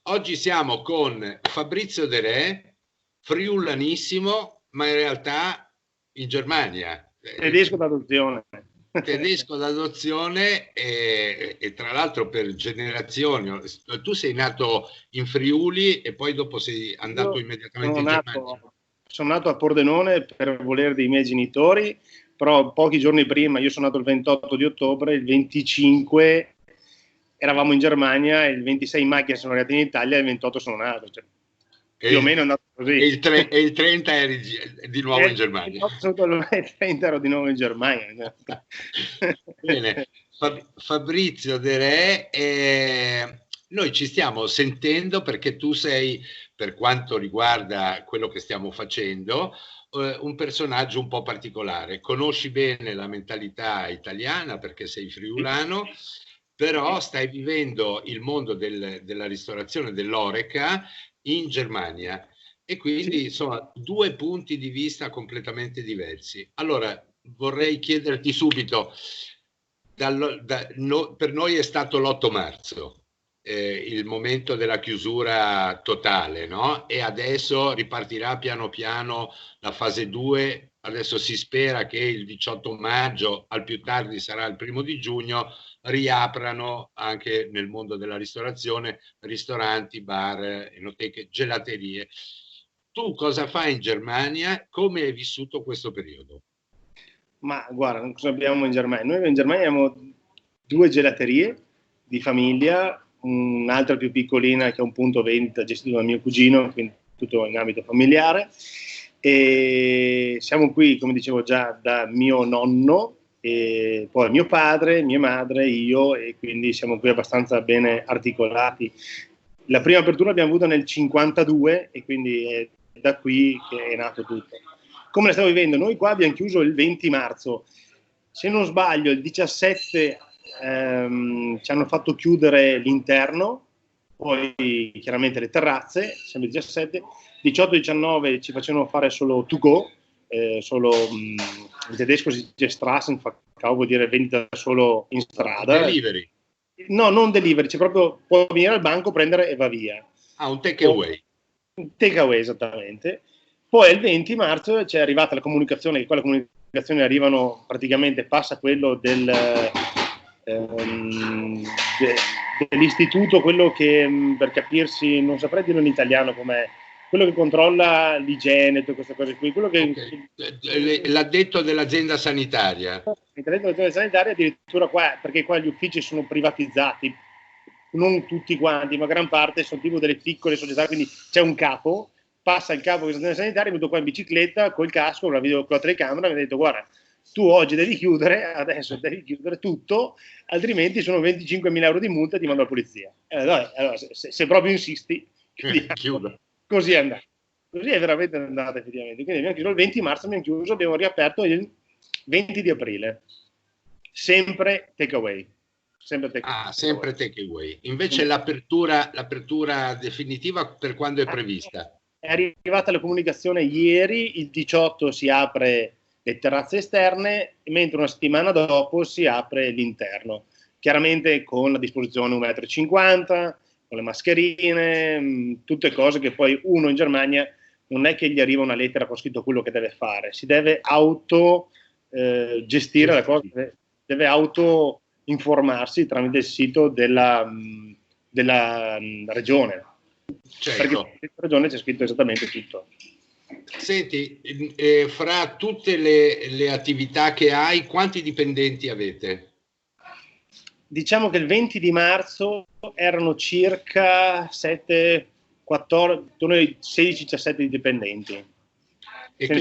Oggi siamo con Fabrizio De Re, friulanissimo, ma in realtà in Germania. Tedesco d'adozione. Tedesco d'adozione e tra l'altro per generazioni. Tu sei nato in Friuli e poi dopo sei andato immediatamente in Germania. Sono nato a Pordenone per volere dei miei genitori, però pochi giorni prima, io sono nato il 28 di ottobre, il 25 eravamo in Germania, il 26 in macchina sono arrivati in Italia e il 28 sono nato. Cioè, più o meno è andato così. E il 30 eri di nuovo in Germania. Il 30 ero di nuovo in Germania. Bene, Fabrizio De Re, noi ci stiamo sentendo perché tu sei, per quanto riguarda quello che stiamo facendo, un personaggio un po' particolare. Conosci bene la mentalità italiana perché sei friulano, però stai vivendo il mondo della ristorazione dell'Horeca in Germania e quindi insomma due punti di vista completamente diversi. Allora vorrei chiederti subito, per noi è stato l'8 marzo, il momento della chiusura totale, no? E adesso ripartirà piano piano la fase 2. Adesso si spera che il 18 maggio, al più tardi sarà il 1 giugno, riaprano anche nel mondo della ristorazione ristoranti, bar, enoteche, gelaterie. Tu cosa fai in Germania? Come hai vissuto questo periodo? Ma guarda, cosa abbiamo in Germania? Noi in Germania abbiamo 2 gelaterie di famiglia, un'altra più piccolina che è un punto vendita gestito dal mio cugino, quindi tutto in ambito familiare. E siamo qui, come dicevo già, da mio nonno, e poi mio padre, mia madre, io, e quindi siamo qui abbastanza bene articolati. La prima apertura l'abbiamo avuta nel 52 e quindi è da qui che è nato tutto. Come la stiamo vivendo? Noi qua abbiamo chiuso il 20 marzo, se non sbaglio il 17 ci hanno fatto chiudere l'interno, poi chiaramente le terrazze, sempre il 17, 18-19 ci facevano fare solo to go, solo in tedesco si dice Straßen, vuol dire vendita solo in strada. Delivery. No, non delivery, c'è proprio può venire al banco, prendere e va via. Ah, un take away. Un take away, esattamente. Poi il 20 marzo c'è arrivata la comunicazione, che qua le comunicazioni arrivano praticamente, passa quello dell'istituto, quello che per capirsi, non saprei dirlo in italiano com'è, quello che controlla l'igiene, tutte queste cose qui. Quello che, l'addetto dell'azienda sanitaria. L'addetto dell'azienda sanitaria addirittura qua, perché qua gli uffici sono privatizzati, non tutti quanti, ma gran parte sono tipo delle piccole società, quindi c'è un capo, passa il capo dell'azienda sanitaria, è venuto qua in bicicletta, col casco, con la telecamera, mi ha detto guarda, tu oggi devi chiudere, adesso devi chiudere tutto, altrimenti sono 25.000 euro di multa e ti mando la polizia. Allora, se proprio insisti, chiudo. Così è andato. Così è veramente andata effettivamente. Quindi abbiamo chiuso il 20 marzo, abbiamo riaperto il 20 di aprile. Sempre take away. Sempre take away. Invece l'apertura definitiva per quando è prevista? È arrivata la comunicazione ieri, il 18 si apre le terrazze esterne, mentre una settimana dopo si apre l'interno. Chiaramente con la disposizione 1,50 m, con le mascherine, tutte cose che poi uno in Germania non è che gli arriva una lettera con scritto quello che deve fare, si deve auto gestire la cosa, deve auto informarsi tramite il sito della regione. Certo. Perché in regione c'è scritto esattamente tutto. Senti, fra tutte le attività che hai, quanti dipendenti avete? Diciamo che il 20 di marzo erano circa 16-17 dipendenti. E che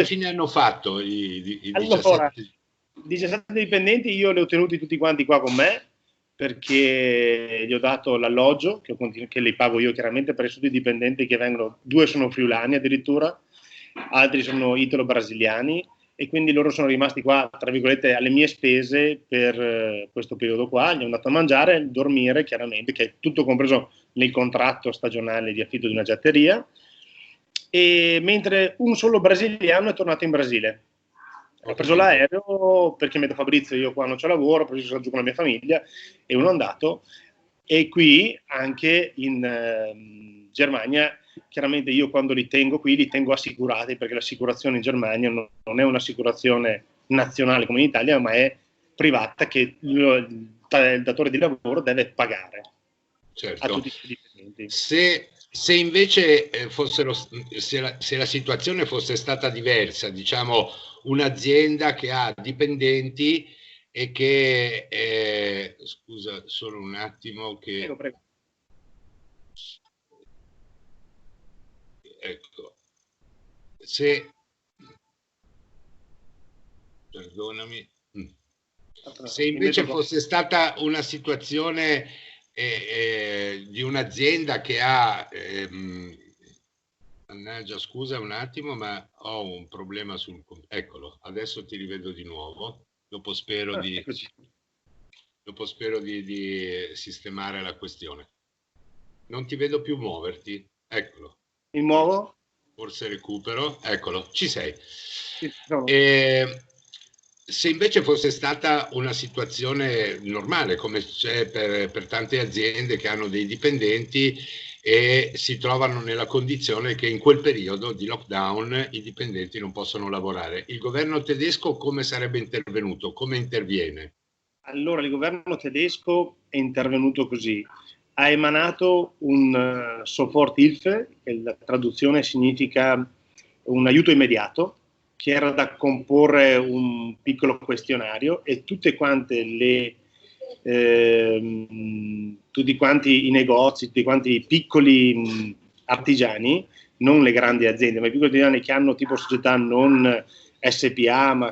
fine hanno fatto i 17? Allora, 17 dipendenti io li ho tenuti tutti quanti qua con me, perché gli ho dato l'alloggio, che li pago io chiaramente, per i studi dipendenti che vengono, 2 sono friulani addirittura, altri sono italo-brasiliani, e quindi loro sono rimasti qua, tra virgolette, alle mie spese per questo periodo qua. Gli ho dato a mangiare, dormire, chiaramente, che è tutto compreso nel contratto stagionale di affitto di una getteria, e mentre un solo brasiliano è tornato in Brasile. Ho preso l'aereo perché mi ha detto Fabrizio, io qua non c'ho lavoro, ho preso giù con la mia famiglia, e uno è andato. E qui anche in Germania, chiaramente io quando li tengo qui li tengo assicurati, perché l'assicurazione in Germania non è un'assicurazione nazionale come in Italia, ma è privata, che il datore di lavoro deve pagare a tutti i dipendenti. Se invece se la situazione fosse stata diversa, diciamo un'azienda che ha dipendenti e che scusa solo un attimo che Prego. Ecco, perdonami, se invece fosse stata una situazione di un'azienda che ha mannaggia, scusa un attimo, ma ho un problema eccolo, adesso ti rivedo di nuovo, dopo spero di sistemare la questione. Non ti vedo più muoverti, eccolo. Mi muovo? Forse recupero, eccolo, ci sei. Sì, se invece fosse stata una situazione normale, come c'è per tante aziende che hanno dei dipendenti e si trovano nella condizione che in quel periodo di lockdown i dipendenti non possono lavorare, il governo tedesco come sarebbe intervenuto? Come interviene? Allora, il governo tedesco è intervenuto così. Ha emanato un Soforthilfe, che la traduzione significa un aiuto immediato, che era da comporre un piccolo questionario, e tutti quanti i negozi, tutti quanti i piccoli artigiani, non le grandi aziende, ma i piccoli artigiani che hanno tipo società non SPA, ma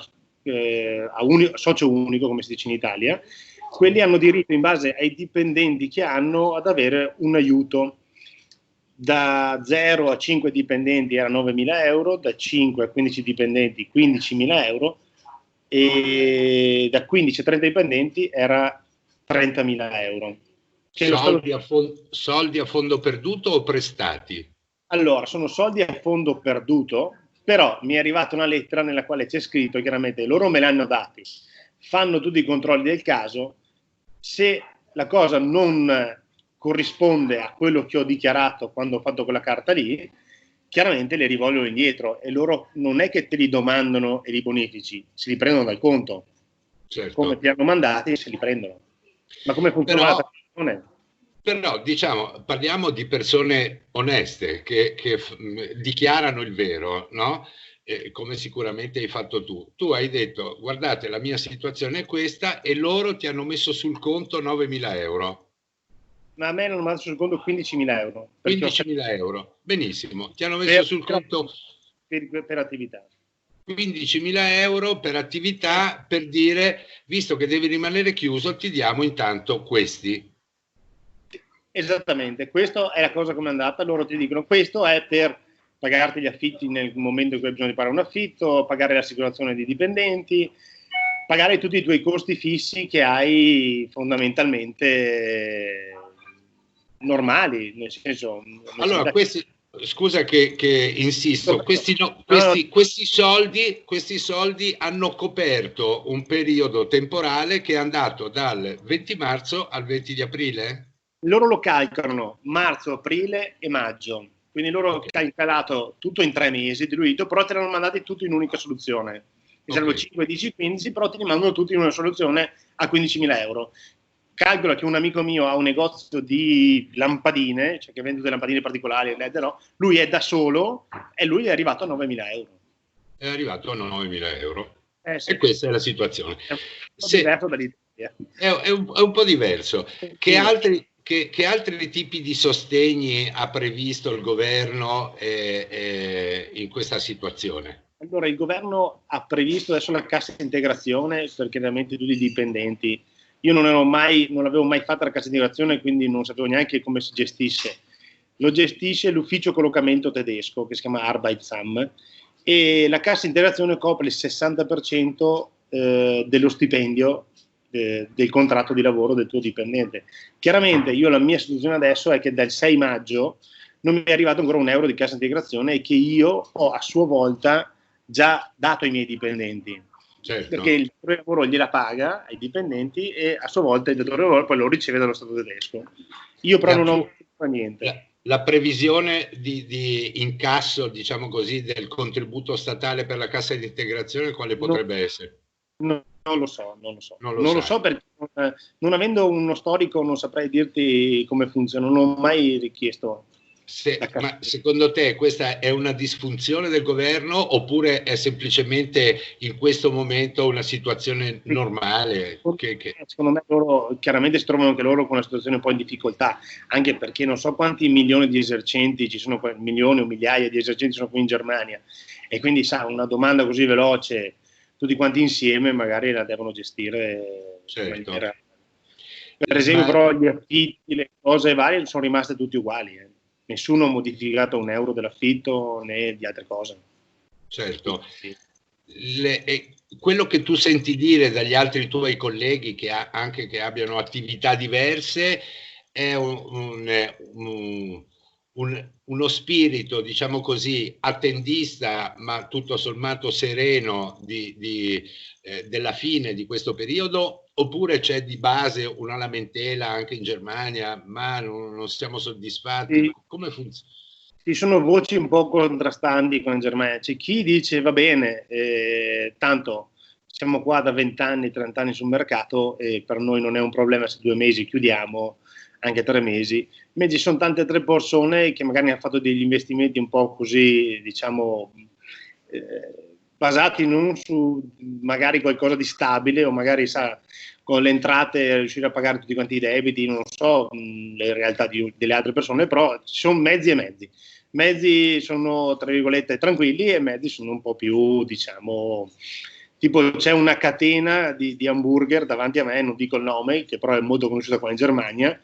socio unico, come si dice in Italia, quelli hanno diritto, in base ai dipendenti che hanno, ad avere un aiuto. Da 0 a 5 dipendenti era 9.000 euro, da 5 a 15 dipendenti 15.000 euro, e da 15 a 30 dipendenti era 30.000 euro. Soldi a fondo perduto o prestati? Allora, sono soldi a fondo perduto, però mi è arrivata una lettera nella quale c'è scritto chiaramente, loro me l'hanno dati, fanno tutti i controlli del caso, se la cosa non corrisponde a quello che ho dichiarato quando ho fatto quella carta lì, chiaramente le rivogliono indietro, e loro non è che te li domandano e li bonifici, se li prendono dal conto. Certo. Come ti hanno mandati, se li prendono. Ma come funziona la transazione? Però diciamo, parliamo di persone oneste che dichiarano il vero, no? Come sicuramente hai fatto tu. Tu hai detto, guardate, la mia situazione è questa, e loro ti hanno messo sul conto 9.000 euro. Ma a me non hanno messo sul conto 15.000 euro. 15.000 euro, benissimo. Ti hanno messo sul conto per attività. 15.000 euro per attività, per dire, visto che devi rimanere chiuso, ti diamo intanto questi. Esattamente, questa è la cosa come è andata. Loro ti dicono, questo è per pagarti gli affitti nel momento in cui hai bisogno di pagare un affitto, pagare l'assicurazione dei dipendenti, pagare tutti i tuoi costi fissi che hai fondamentalmente normali, nel senso... Allora, scusa che insisto, questi soldi hanno coperto un periodo temporale che è andato dal 20 marzo al 20 di aprile? Loro lo calcolano marzo, aprile e maggio, quindi loro hanno calcolato tutto in 3 mesi diluito, però te l'hanno mandati tutti in un'unica soluzione. Mi servono 5, 10, 15, però te li mandano tutti in una soluzione a 15.000 euro. Calcola che un amico mio ha un negozio di lampadine, cioè che vende delle lampadine particolari, LED, no? Lui è da solo e lui è arrivato a 9.000 euro. È arrivato a 9.000 euro. Sì. E questa è la situazione. È un po' diverso dall'Italia. È un po' diverso. Che altri tipi di sostegni ha previsto il governo in questa situazione? Allora, il governo ha previsto adesso la cassa integrazione per chiaramente tutti i dipendenti. Io non avevo mai fatto la cassa integrazione, quindi non sapevo neanche come si gestisse. Lo gestisce l'ufficio collocamento tedesco, che si chiama Arbeitsamt, e la cassa integrazione copre il 60% dello stipendio del contratto di lavoro del tuo dipendente. Chiaramente la mia situazione adesso è che dal 6 maggio non mi è arrivato ancora un euro di cassa integrazione, e che io ho a sua volta già dato ai miei dipendenti. perché il datore di lavoro gliela paga ai dipendenti e a sua volta il datore di lavoro poi lo riceve dallo Stato tedesco. Io però non ho fatto niente. La previsione di incasso, diciamo così, del contributo statale per la cassa di integrazione quale potrebbe essere? Non lo so. Non lo lo so perché non avendo uno storico non saprei dirti come funziona, non ho mai richiesto. Ma secondo te questa è una disfunzione del governo oppure è semplicemente in questo momento una situazione normale? Secondo me loro chiaramente si trovano anche loro con una situazione un po' in difficoltà, anche perché non so quanti milioni di esercenti ci sono, milioni o migliaia di esercenti sono qui in Germania, e quindi sa, una domanda così veloce tutti quanti insieme magari la devono gestire in maniera... Per esempio però gli affitti, le cose varie sono rimaste tutti uguali, Nessuno ha modificato un euro dell'affitto né di altre cose. Certo. Quello che tu senti dire dagli altri tuoi colleghi che anche che abbiano attività diverse è uno spirito, diciamo così, attendista, ma tutto sommato sereno della fine di questo periodo, oppure c'è di base una lamentela anche in Germania, ma non siamo soddisfatti? Sì. Come funziona? Ci sono voci un po' contrastanti con la Germania. C'è chi dice va bene, tanto siamo qua da 20 anni, 30 anni sul mercato e per noi non è un problema se 2 mesi chiudiamo, anche 3 mesi. Invece ci sono tante altre persone che magari hanno fatto degli investimenti un po' così, diciamo, basati non su magari qualcosa di stabile o magari con le entrate riuscire a pagare tutti quanti i debiti, non so le realtà delle altre persone, però ci sono mezzi e mezzi. Mezzi sono, tra virgolette, tranquilli e mezzi sono un po' più, diciamo, tipo c'è una catena di hamburger davanti a me, non dico il nome, che però è molto conosciuta qua in Germania,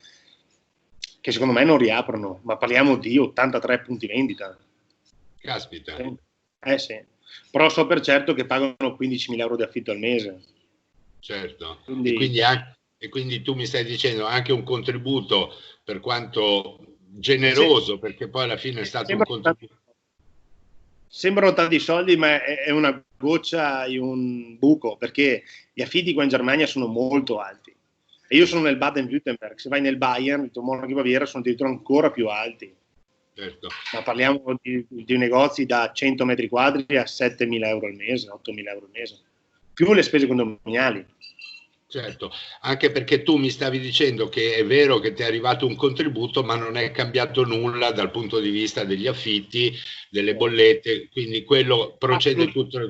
che secondo me non riaprono, ma parliamo di 83 punti vendita. Caspita. Sì. Però so per certo che pagano 15.000 euro di affitto al mese. Certo. E quindi tu mi stai dicendo anche un contributo, per quanto generoso, perché poi alla fine è stato un contributo. Sembrano tanti soldi, ma è una goccia in un buco, perché gli affitti qua in Germania sono molto alti. E io sono nel Baden-Württemberg, se vai nel Bayern, il Monaco di Baviera, sono addirittura ancora più alti. Certo. Ma parliamo di negozi da 100 metri quadri a 7.000 euro al mese, 8.000 euro al mese, più le spese condominiali. Certo, anche perché tu mi stavi dicendo che è vero che ti è arrivato un contributo, ma non è cambiato nulla dal punto di vista degli affitti, delle bollette, quindi quello procede tutto.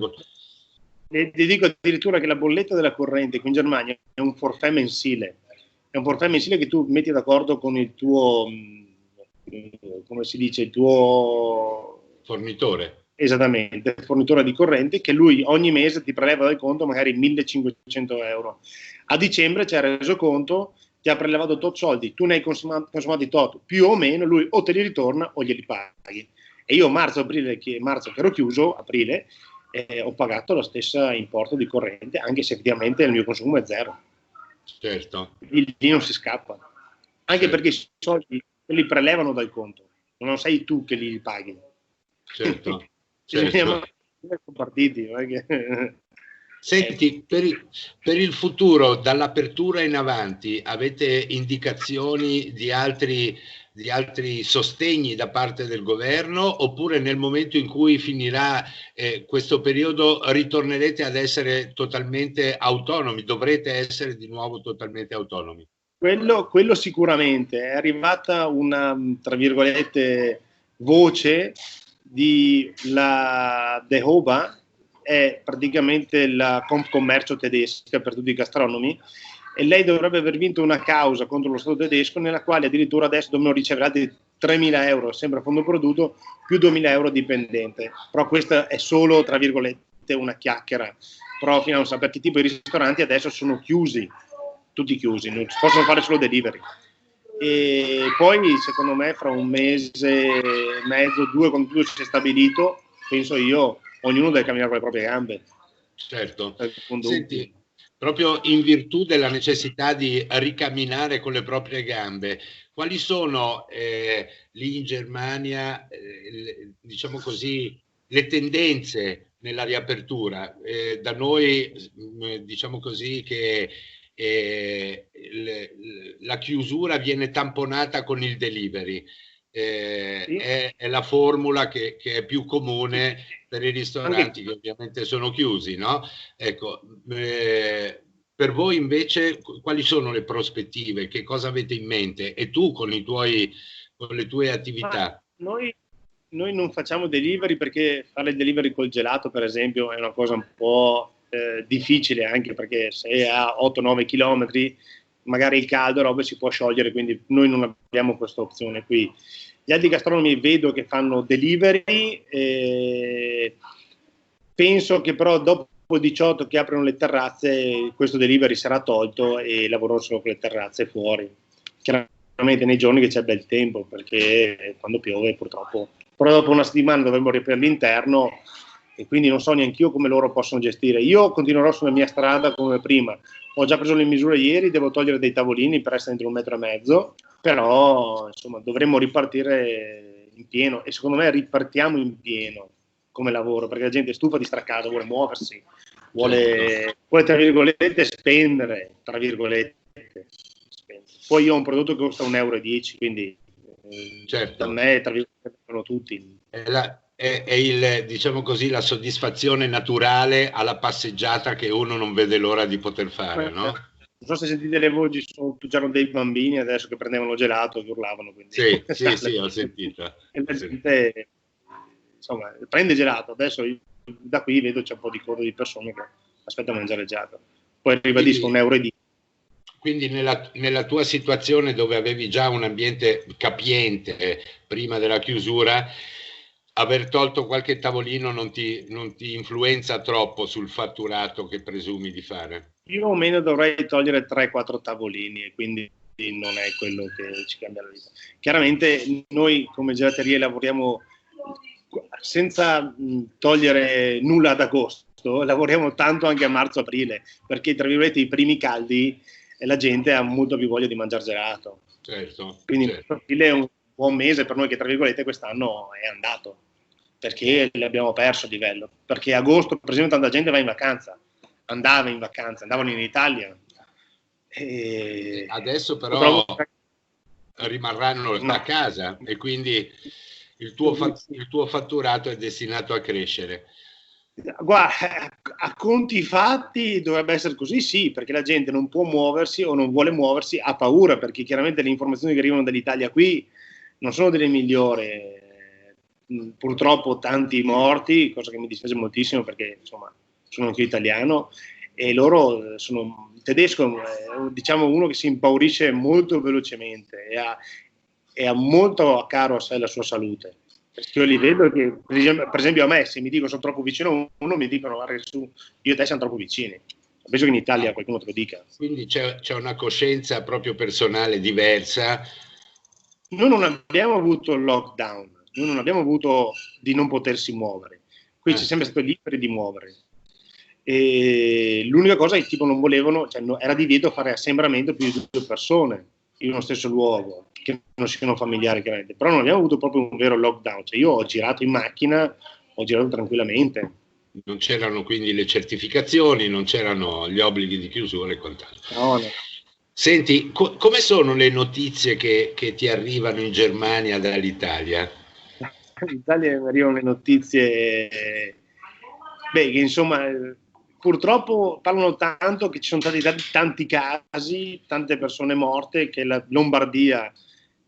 Ti dico addirittura che la bolletta della corrente qui in Germania è un forfait mensile. È un forfait mensile che tu metti d'accordo con il tuo, come si dice, il tuo fornitore. Esattamente, fornitore di corrente, che lui ogni mese ti preleva dal conto magari 1.500 euro. A dicembre ci ha reso conto, ti ha prelevato tot soldi, tu ne hai consumati tot, più o meno, lui o te li ritorna o glieli paghi. E io marzo che ero chiuso, aprile, ho pagato lo stesso importo di corrente, anche se effettivamente il mio consumo è zero. Certo. Lì non si scappa. Anche perché i soldi te li prelevano dal conto, non sei tu che li paghi. Certo. Siamo partiti. Senti, per il futuro, dall'apertura in avanti, avete indicazioni di altri sostegni da parte del governo, oppure nel momento in cui finirà questo periodo ritornerete ad essere totalmente autonomi, dovrete essere di nuovo totalmente autonomi? Quello sicuramente. È arrivata una, tra virgolette, voce di la DEHOBA, è praticamente la Confcommercio tedesca per tutti i gastronomi, e lei dovrebbe aver vinto una causa contro lo Stato tedesco nella quale addirittura adesso devono ricevere altri 3.000 euro, sempre a fondo perduto, più 2.000 euro dipendente. Però questa è solo, tra virgolette, una chiacchiera. Però fino a non sapere che tipo di ristoranti adesso sono chiusi, tutti chiusi, non si possono fare solo delivery. E poi secondo me fra un mese e mezzo, 2, quando tutto si è stabilito, penso io, ognuno deve camminare con le proprie gambe. Certo. Senti, proprio in virtù della necessità di ricamminare con le proprie gambe, quali sono lì in Germania, diciamo così, le tendenze nella riapertura. Da noi diciamo così che la chiusura viene tamponata con il delivery. Sì. È la formula che è più comune per i ristoranti che ovviamente sono chiusi, no? Ecco, per voi invece quali sono le prospettive? Che cosa avete in mente? E tu con le tue attività? Noi non facciamo delivery perché fare il delivery col gelato, per esempio, è una cosa un po' difficile, anche perché se è a 8-9 km magari il caldo roba si può sciogliere, quindi noi non abbiamo questa opzione qui. Gli altri gastronomi vedo che fanno delivery, penso che però dopo il 18 che aprono le terrazze questo delivery sarà tolto e lavorano solo con le terrazze fuori. Chiaramente nei giorni che c'è bel tempo, perché quando piove purtroppo, però dopo una settimana dovremmo riaprire l'interno e quindi non so neanche io come loro possono gestire. Io continuerò sulla mia strada come prima, ho già preso le misure ieri, devo togliere dei tavolini per essere entro 1,5 metri, però insomma dovremmo ripartire in pieno e secondo me ripartiamo in pieno come lavoro, perché la gente è stufa di stare a casa, vuole muoversi, vuole tra virgolette spendere, tra virgolette. Poi io ho un prodotto che costa 1,10 euro, quindi certo. per me tra virgolette sono tutti. È il, diciamo così, la soddisfazione naturale alla passeggiata che uno non vede l'ora di poter fare, no? Non so se sentite le voci, c'erano dei bambini adesso che prendevano gelato e urlavano. Quindi. Sì, ho sentito. Insomma, prende gelato. Adesso da qui vedo c'è un po' di coda di persone che aspettano a mangiare gelato. Poi ribadisco 1,10 euro. Quindi nella tua situazione dove avevi già un ambiente capiente prima della chiusura, aver tolto qualche tavolino non ti influenza troppo sul fatturato che presumi di fare? Io o meno dovrei togliere 3-4 tavolini e quindi non è quello che ci cambia la vita. Chiaramente noi come gelaterie lavoriamo senza togliere nulla ad agosto, lavoriamo tanto anche a marzo-aprile, perché tra virgolette i primi caldi la gente ha molto più voglia di mangiare gelato. Certo. Quindi aprile è un buon mese per noi che tra virgolette quest'anno è andato, perché l'abbiamo perso a livello. Perché agosto, per esempio, tanta gente va in vacanza, andavano in Italia. E adesso però rimarranno a casa e quindi il tuo fatturato è destinato a crescere. Guarda, a conti fatti dovrebbe essere così, sì, perché la gente non può muoversi o non vuole muoversi, ha paura, perché chiaramente le informazioni che arrivano dall'Italia qui non sono delle migliori. Purtroppo tanti morti, cosa che mi dispiace moltissimo perché insomma sono anche italiano e loro sono tedesco, diciamo uno che si impaurisce molto velocemente e ha molto a caro a sé la sua salute. Perché io li vedo che, per esempio a me, se mi dico sono troppo vicino a uno, mi dicono guarda su, io e te siamo troppo vicini. Penso che in Italia qualcuno te lo dica. Quindi c'è una coscienza proprio personale diversa. Noi non abbiamo avuto il lockdown, noi non abbiamo avuto di non potersi muovere. Qui c'è sempre stato liberi di muovere. E l'unica cosa è che tipo non volevano, cioè, era divieto fare assembramento più di 2 persone in uno stesso luogo, che non siano familiari chiaramente, però non abbiamo avuto proprio un vero lockdown, cioè io ho girato in macchina, ho girato tranquillamente. Non c'erano quindi le certificazioni, non c'erano gli obblighi di chiusura e quant'altro. No. Senti, come sono le notizie che ti arrivano in Germania dall'Italia? In Italia arrivano le notizie, che insomma purtroppo parlano tanto che ci sono stati tanti casi, tante persone morte, che la Lombardia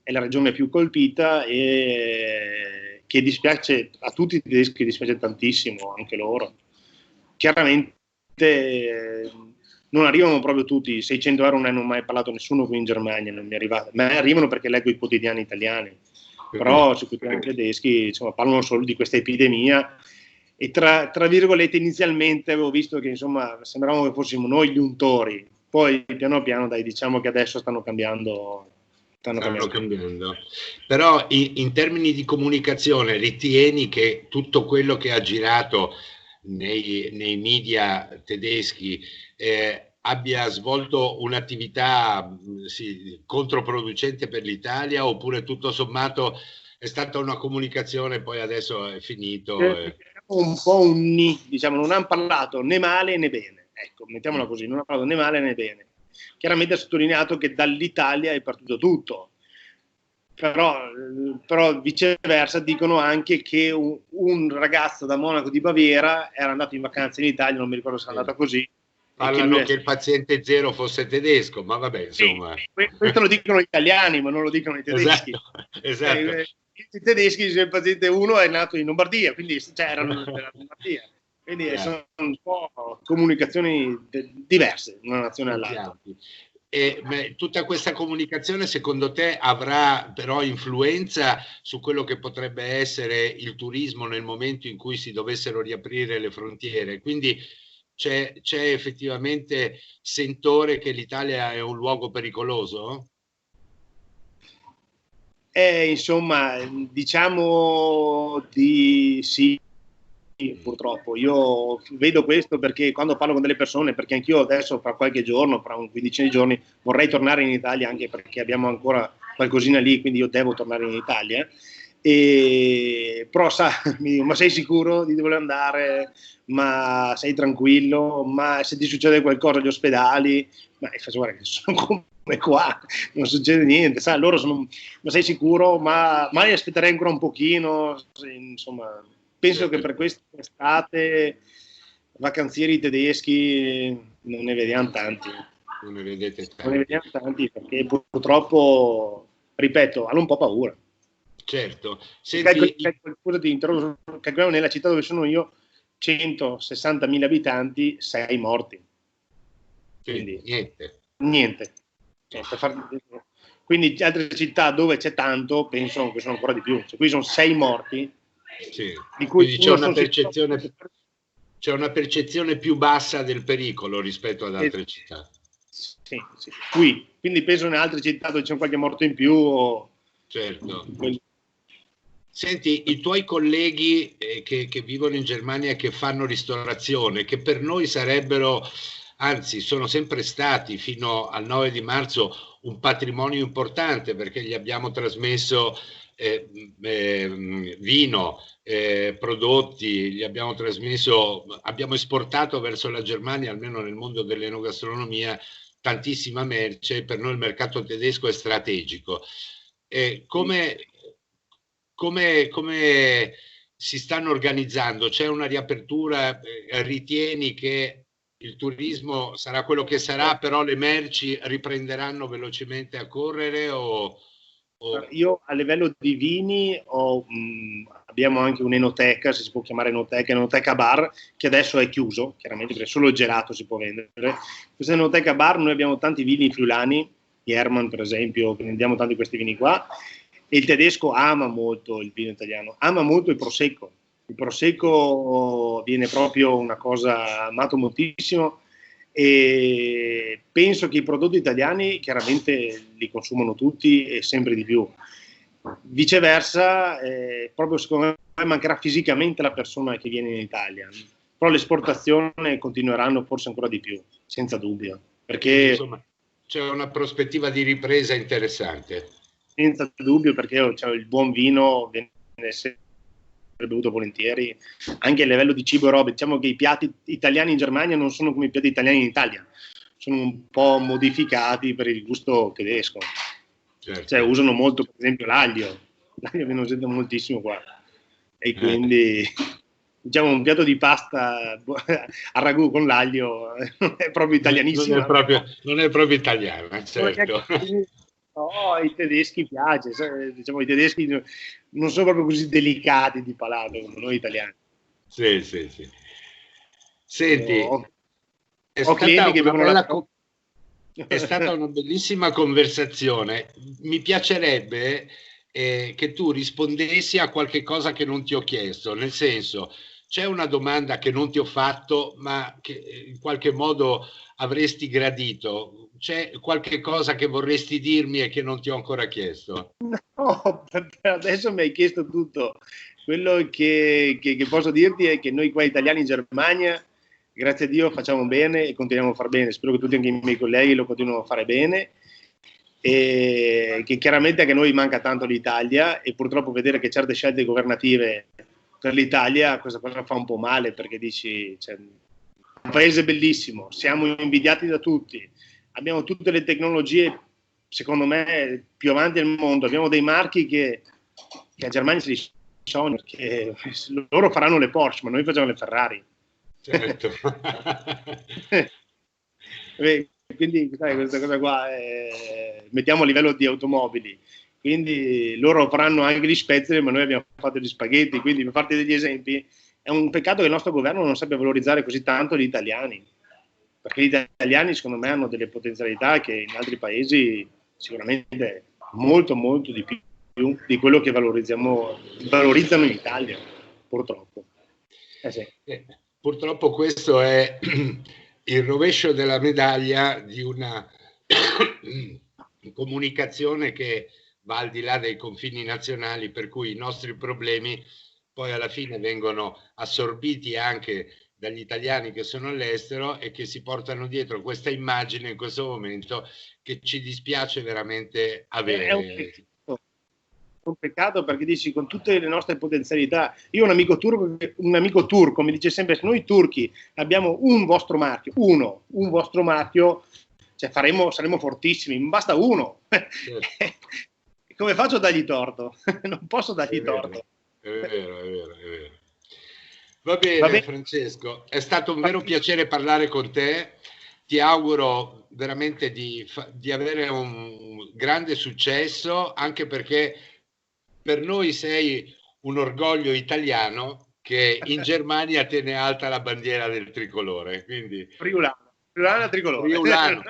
è la regione più colpita e che dispiace a tutti i tedeschi, dispiace tantissimo, anche loro. Chiaramente non arrivano proprio tutti, 600 euro non hanno mai parlato nessuno qui in Germania, non mi è arrivato. Ma arrivano perché leggo i quotidiani italiani, però sui quotidiani tedeschi insomma, parlano solo di questa epidemia. E tra virgolette inizialmente avevo visto che insomma sembravamo che fossimo noi gli untori, poi piano piano dai diciamo che adesso stanno cambiando. Però in termini di comunicazione ritieni che tutto quello che ha girato nei media tedeschi abbia svolto un'attività controproducente per l'Italia, oppure tutto sommato è stata una comunicazione, poi adesso è finito? un po' diciamo, non hanno parlato né male né bene, ecco, mettiamola così, non hanno parlato né male né bene. Chiaramente ha sottolineato che dall'Italia è partito tutto, però viceversa dicono anche che un ragazzo da Monaco di Baviera era andato in vacanza in Italia, non mi ricordo se è andata così. Parlano che il paziente zero fosse tedesco, ma vabbè, insomma. Sì, questo lo dicono gli italiani, ma non lo dicono i tedeschi. Esatto. I tedeschi, il paziente 1 è nato in Lombardia, quindi erano della Lombardia. Quindi sono un po' comunicazioni diverse, una nazione all'altra. E tutta questa comunicazione secondo te avrà però influenza su quello che potrebbe essere il turismo nel momento in cui si dovessero riaprire le frontiere? Quindi c'è effettivamente sentore che l'Italia è un luogo pericoloso? Insomma, diciamo di sì, purtroppo. Io vedo questo perché quando parlo con delle persone, perché anch'io adesso fra qualche giorno, fra un quindicina di giorni, vorrei tornare in Italia anche perché abbiamo ancora qualcosina lì, quindi io devo tornare in Italia. Però mi dico, ma sei sicuro di voler andare? Ma sei tranquillo? Ma se ti succede qualcosa agli ospedali? Ma faccio, guarda che sono come qua, non succede niente, sai, loro sono, ma sei sicuro? Ma li aspetterei ancora un pochino, insomma, penso che per quest'estate vacanzieri tedeschi non ne vediamo tanti. Non ne vedete tanti. Non ne vediamo tanti perché purtroppo, ripeto, hanno un po' paura. Certo. Scusa, ti interrompo, calcoliamo nella città dove sono io 160.000 abitanti, 6 morti. Quindi niente. Quindi altre città dove c'è tanto penso che sono ancora di più. Cioè, qui sono 6 morti, di cui c'è una percezione più bassa del pericolo rispetto ad altre città. Sì. Qui, quindi penso in altre città dove c'è qualche morto in più. Certo. Senti, i tuoi colleghi che vivono in Germania e che fanno ristorazione, che per noi sarebbero, anzi sono sempre stati fino al 9 di marzo un patrimonio importante perché gli abbiamo trasmesso vino, prodotti, gli abbiamo trasmesso, abbiamo esportato verso la Germania, almeno nel mondo dell'enogastronomia, tantissima merce. Per noi il mercato tedesco è strategico. Come si stanno organizzando? C'è una riapertura? Ritieni che il turismo sarà quello che sarà, però le merci riprenderanno velocemente a correre? Io a livello di vini abbiamo anche un'enoteca, se si può chiamare enoteca bar, che adesso è chiuso, chiaramente perché solo il gelato si può vendere. Questa enoteca bar, noi abbiamo tanti vini friulani, Hermann per esempio, vendiamo tanti questi vini qua, e il tedesco ama molto il vino italiano, ama molto il prosecco. Il prosecco viene proprio una cosa amato moltissimo e penso che i prodotti italiani chiaramente li consumano tutti e sempre di più. Viceversa, proprio secondo me mancherà fisicamente la persona che viene in Italia, però l'esportazione continueranno forse ancora di più, senza dubbio. Perché insomma, c'è una prospettiva di ripresa interessante. Senza dubbio, perché il buon vino viene sempre bevuto volentieri, anche a livello di cibo e robe. Diciamo che i piatti italiani in Germania non sono come i piatti italiani in Italia, sono un po' modificati per il gusto tedesco. Certo. Cioè usano molto, per esempio, l'aglio viene usato moltissimo qua, e quindi diciamo un piatto di pasta a ragù con l'aglio non è proprio italianissimo. Non è proprio italiano, certo. No, ai tedeschi piace, diciamo i tedeschi non sono proprio così delicati di palato come noi italiani. Sì. Senti, è stata una bellissima conversazione. Mi piacerebbe che tu rispondessi a qualche cosa che non ti ho chiesto, nel senso, c'è una domanda che non ti ho fatto ma che in qualche modo avresti gradito? C'è qualche cosa che vorresti dirmi e che non ti ho ancora chiesto? No, per adesso mi hai chiesto tutto. Quello che posso dirti è che noi qua italiani in Germania, grazie a Dio, facciamo bene e continuiamo a far bene. Spero che tutti anche i miei colleghi lo continuino a fare bene, e che chiaramente anche a noi manca tanto l'Italia, e purtroppo vedere che certe scelte governative per l'Italia questa cosa fa un po' male, perché dici, cioè, un paese bellissimo, siamo invidiati da tutti, abbiamo tutte le tecnologie, secondo me, più avanti al mondo, abbiamo dei marchi che a Germania si li sognano, perché loro faranno le Porsche, ma noi facciamo le Ferrari. Certo. Quindi sai, questa cosa qua mettiamo a livello di automobili, quindi loro faranno anche gli spezzoli, ma noi abbiamo fatto gli spaghetti. Quindi, per farti degli esempi, è un peccato che il nostro governo non sappia valorizzare così tanto gli italiani, perché gli italiani secondo me hanno delle potenzialità che in altri paesi sicuramente molto molto di più di quello che valorizzano in Italia, purtroppo. Sì. Purtroppo questo è il rovescio della medaglia di una comunicazione che va al di là dei confini nazionali, per cui i nostri problemi poi alla fine vengono assorbiti anche dagli italiani che sono all'estero e che si portano dietro questa immagine in questo momento che ci dispiace veramente avere. È un peccato, perché dici, con tutte le nostre potenzialità, io ho un amico turco mi dice sempre: se noi turchi abbiamo un vostro marchio, un vostro marchio, cioè saremo fortissimi, ma basta uno. Certo. Come faccio a dargli torto? Non posso dargli torto. È vero. Va bene, Francesco, è stato un vero piacere parlare con te. Ti auguro veramente di avere un grande successo, anche perché per noi sei un orgoglio italiano che in Germania tiene alta la bandiera del tricolore. Quindi friulano tricolore. Friulano.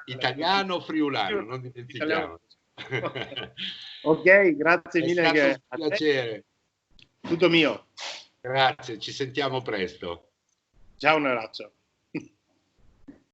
Italiano friulano, non dimentichiamo. Ok, grazie mille. È stato un piacere. Tutto mio. Grazie, ci sentiamo presto. Ciao, un abbraccio.